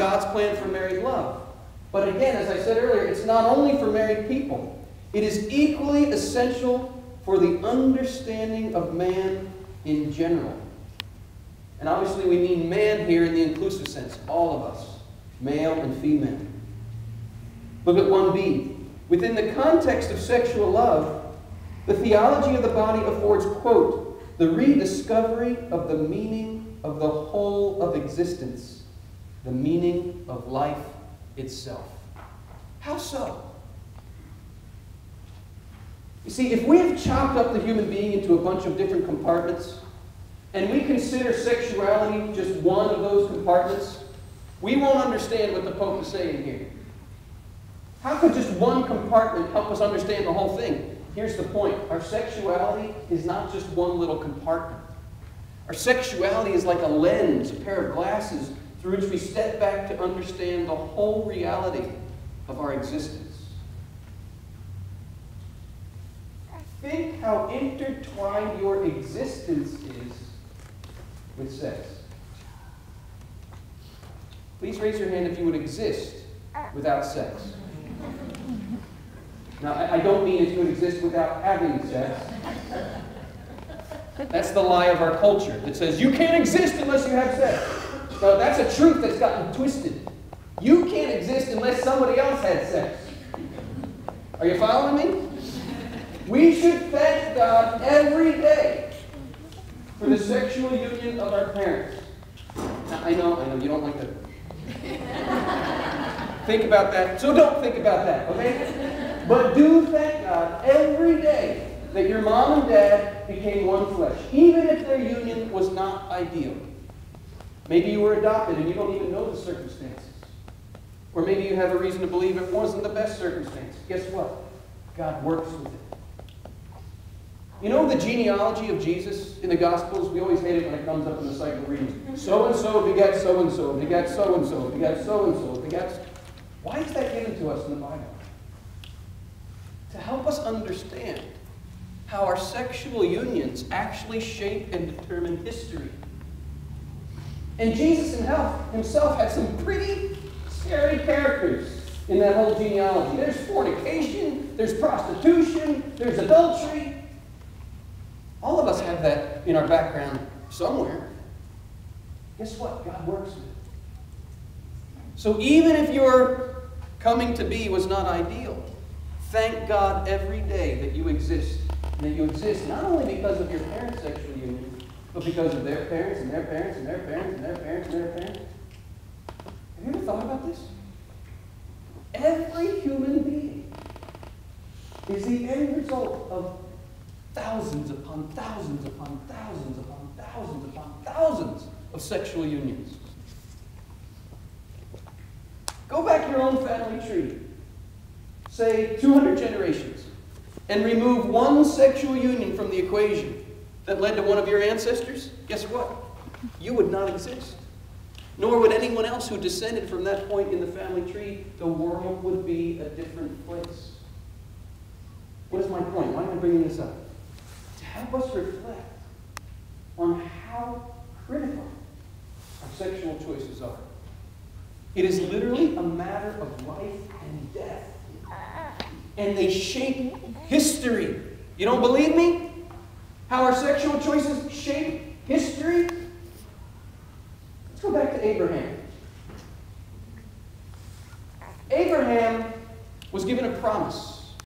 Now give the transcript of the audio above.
God's plan for married love. But again, as I said earlier, it's not only for married people. It is equally essential for the understanding of man in general. And obviously we mean man here in the inclusive sense, all of us, male and female. Look at 1b. Within the context of sexual love, the theology of the body affords, quote, the rediscovery of the meaning of the whole of existence, the meaning of life itself. How so? You see, if we have chopped up the human being into a bunch of different compartments, and we consider sexuality just one of those compartments, we won't understand what the Pope is saying here. How could just one compartment help us understand the whole thing? Here's the point. Our sexuality is not just one little compartment. Our sexuality is like a lens, a pair of glasses, through which we step back to understand the whole reality of our existence. Think how intertwined your existence is with sex. Please raise your hand if you would exist without sex. Now, I don't mean if you would exist without having sex. That's the lie of our culture that says you can't exist unless you have sex. No, that's a truth that's gotten twisted. You can't exist unless somebody else had sex. Are you following me? We should thank God every day for the sexual union of our parents. Now, I know you don't like to think about that, so don't think about that, okay? But do thank God every day that your mom and dad became one flesh, even if their union was not ideal. Maybe you were adopted and you don't even know the circumstances. Or maybe you have a reason to believe it wasn't the best circumstance. Guess what? God works with it. You know the genealogy of Jesus in the Gospels? We always hate it when it comes up in the cycle reading. So-and-so begat so-and-so, begat so-and-so, begat so-and-so, begat... Why is that given to us in the Bible? To help us understand how our sexual unions actually shape and determine history. And Jesus himself had some pretty scary characters in that whole genealogy. There's fornication, there's prostitution, there's adultery. All of us have that in our background somewhere. Guess what? God works with it. So even if your coming to be was not ideal, thank God every day that you exist. And that you exist not only because of your parents' sexual union, but because of their parents and their parents and their parents and their parents and their parents. Have you ever thought about this? Every human being is the end result of thousands upon thousands upon thousands upon thousands upon thousands of sexual unions. Go back your own family tree, say 200 generations, and remove one sexual union from the equation that led to one of your ancestors. Guess what? You would not exist. Nor would anyone else who descended from that point in the family tree. The world would be a different place. What is my point? Why am I bringing this up? To help us reflect on how critical our sexual choices are. It is literally a matter of life and death. And they shape history. You don't believe me? How our sexual choices shape history? Let's go back to Abraham. Abraham was given a promise.